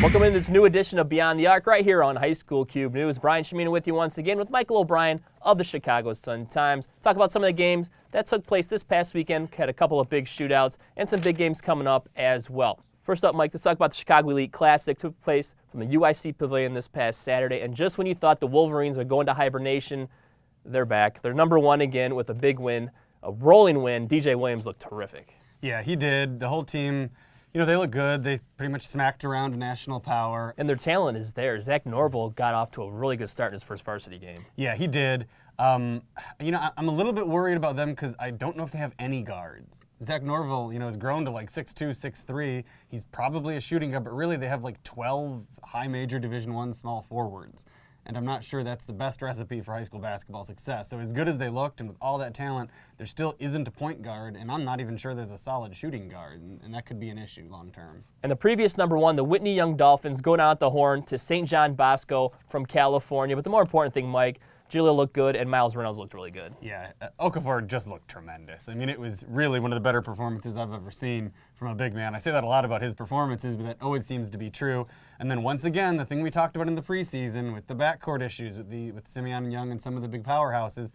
Welcome in this new edition of Beyond the Arc right here on High School Cube News. Brian Chimino with you once again with Michael O'Brien of the Chicago Sun-Times. Talk about some of the games that took place this past weekend. Had a couple of big shootouts and some big games coming up as well. First up, Mike, let's talk about the Chicago Elite Classic. Took place from the UIC Pavilion this past Saturday. And just when you thought the Wolverines would go into hibernation, they're back. They're number one again with a big win, a rolling win. DJ Williams looked terrific. Yeah, he did. The whole team, you know, they look good. They pretty much smacked around national power. And their talent is there. Zach Norville got off to a really good start in his first varsity game. Yeah, he did. You know, I'm a little bit worried about them because I don't know if they have any guards. Zach Norville, you know, has grown to like 6'2", 6'3". He's probably a shooting guard, but really they have like 12 high major Division I small forwards. And I'm not sure that's the best recipe for high school basketball success. So as good as they looked and with all that talent, there still isn't a point guard, and I'm not even sure there's a solid shooting guard, and that could be an issue long term. And the previous number one, the Whitney Young Dolphins, go down at the horn to St. John Bosco from California. But the more important thing, Mike, Julia looked good and Miles Reynolds looked really good. Yeah, Okafor just looked tremendous. I mean, it was really one of the better performances I've ever seen from a big man. I say that a lot about his performances, but that always seems to be true. And then once again, the thing we talked about in the preseason with the backcourt issues with Chimino and Young and some of the big powerhouses,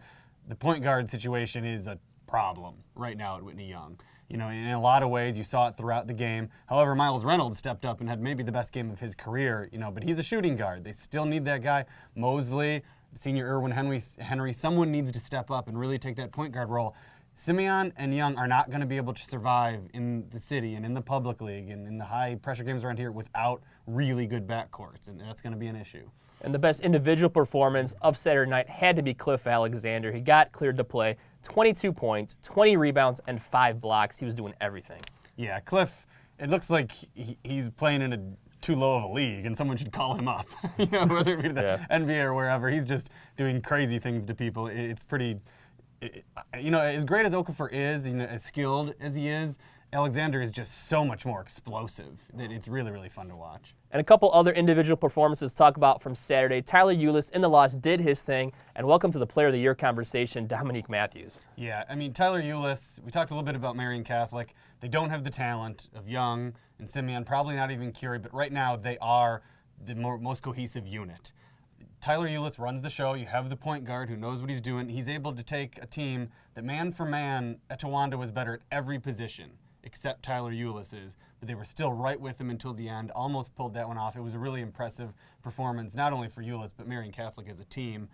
the point guard situation is a problem right now at Whitney Young. You know, in a lot of ways, you saw it throughout the game. However, Miles Reynolds stepped up and had maybe the best game of his career, you know, but he's a shooting guard. They still need that guy. Mosley, senior Irwin Henry, someone needs to step up and really take that point guard role. Chimino and Young are not going to be able to survive in the city and in the public league and in the high pressure games around here without really good backcourts, and that's going to be an issue. And the best individual performance of Saturday night had to be Cliff Alexander. He got cleared to play, 22 points, 20 rebounds, and 5 blocks. He was doing everything. Yeah, Cliff, it looks like he's playing in a too low of a league, and someone should call him up. You know, whether it be the NBA or wherever, he's just doing crazy things to people. It's pretty, you know, as great as Okafor is, you know, as skilled as he is, Alexander is just so much more explosive that it's really, really fun to watch. And a couple other individual performances to talk about from Saturday. Tyler Eulis in the loss did his thing, and welcome to the Player of the Year conversation, Dominique Matthews. Yeah, I mean, Tyler Eulis, we talked a little bit about Marian Catholic. They don't have the talent of Young and Chimino, probably not even Curie, but right now they are the most cohesive unit. Tyler Eulis runs the show. You have the point guard who knows what he's doing. He's able to take a team that man for man, Etiwanda was better at every position except Tyler Eulis is, but they were still right with him until the end, almost pulled that one off. It was a really impressive performance, not only for Eulis, but Marian Catholic as a team.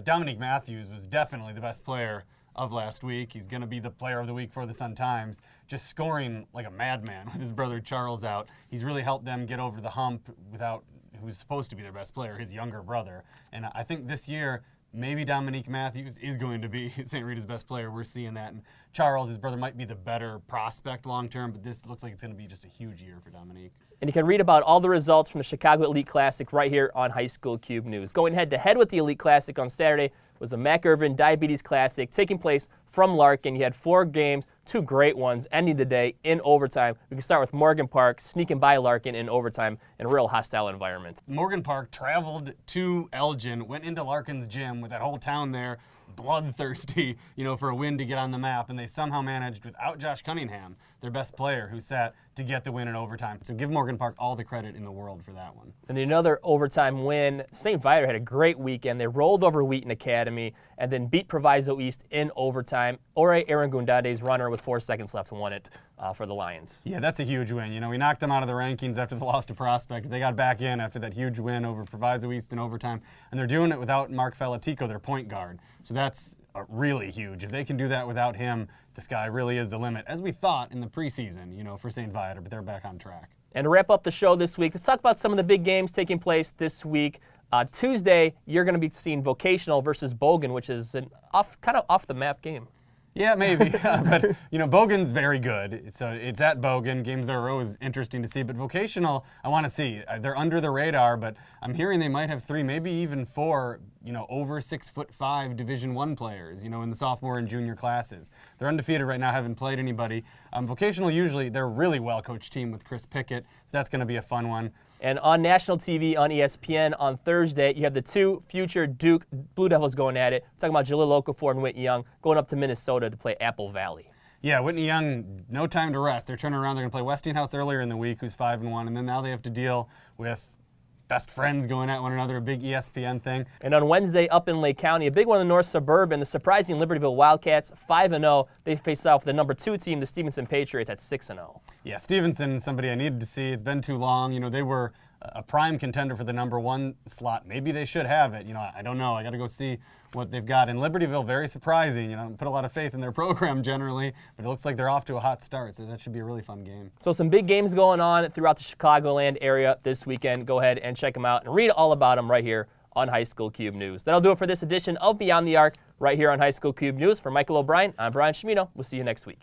Dominique Matthews was definitely the best player of last week. He's going to be the player of the week for the Sun-Times, just scoring like a madman with his brother Charles out. He's really helped them get over the hump without who's supposed to be their best player, his younger brother. And I think this year, maybe Dominique Matthews is going to be St. Rita's best player. We're seeing that. And Charles, his brother, might be the better prospect long term, but this looks like it's going to be just a huge year for Dominique. And you can read about all the results from the Chicago Elite Classic right here on High School Cube News. Going head-to-head with the Elite Classic on Saturday was the Mac Irvin Diabetes Classic taking place from Larkin. You had 4 games, 2 great ones, ending the day in overtime. We can start with Morgan Park sneaking by Larkin in overtime in a real hostile environment. Morgan Park traveled to Elgin, went into Larkin's gym with that whole town there, bloodthirsty, you know, for a win to get on the map, and they somehow managed, without Josh Cunningham, their best player, who sat to get the win in overtime. So give Morgan Park all the credit in the world for that one. And another overtime win, St. Viator had a great weekend. They rolled over Wheaton Academy and then beat Proviso East in overtime. Ore Arangundade's runner with 4 seconds left won it for the Lions. Yeah, that's a huge win. You know, we knocked them out of the rankings after the loss to Prospect. They got back in after that huge win over Proviso East in overtime, and they're doing it without Mark Falatico, their point guard. So that's really huge. If they can do that without him, this guy really is the limit, as we thought in the preseason, you know, for St. Viator, but they're back on track. And to wrap up the show this week, let's talk about some of the big games taking place this week. Tuesday, you're going to be seeing Vocational versus Bogan, which is an kind of off-the-map game. Yeah, maybe. But, you know, Bogan's very good. So it's at Bogan. Games that are always interesting to see. But Vocational, I want to see. They're under the radar, but I'm hearing they might have 3, maybe even 4, you know, over 6'5" Division I players, you know, in the sophomore and junior classes. They're undefeated right now, haven't played anybody. Vocational, usually, they're a really well-coached team with Chris Pickett, so that's going to be a fun one. And on national TV on ESPN on Thursday, you have the 2 future Duke Blue Devils going at it. Talking about Jalil Okafor and Whitney Young going up to Minnesota to play Apple Valley. Yeah, Whitney Young, no time to rest. They're turning around. They're going to play Westinghouse earlier in the week, who's 5-1, and then now they have to deal with best friends going at one another, a big ESPN thing. And on Wednesday, up in Lake County, a big one in the North Suburban, the surprising Libertyville Wildcats, 5-0. They face off with the number 2 team, the Stevenson Patriots, at 6-0. Yeah, Stevenson, somebody I needed to see. It's been too long. You know, they were a prime contender for the number 1 slot. Maybe they should have it. You know, I don't know. I got to go see what they've got. And Libertyville, very surprising. You know, put a lot of faith in their program generally, but it looks like they're off to a hot start, so that should be a really fun game. So some big games going on throughout the Chicagoland area this weekend. Go ahead and check them out and read all about them right here on High School Cube News. That'll do it for this edition of Beyond the Arc right here on High School Cube News. For Michael O'Brien, I'm Brian Chimino. We'll see you next week.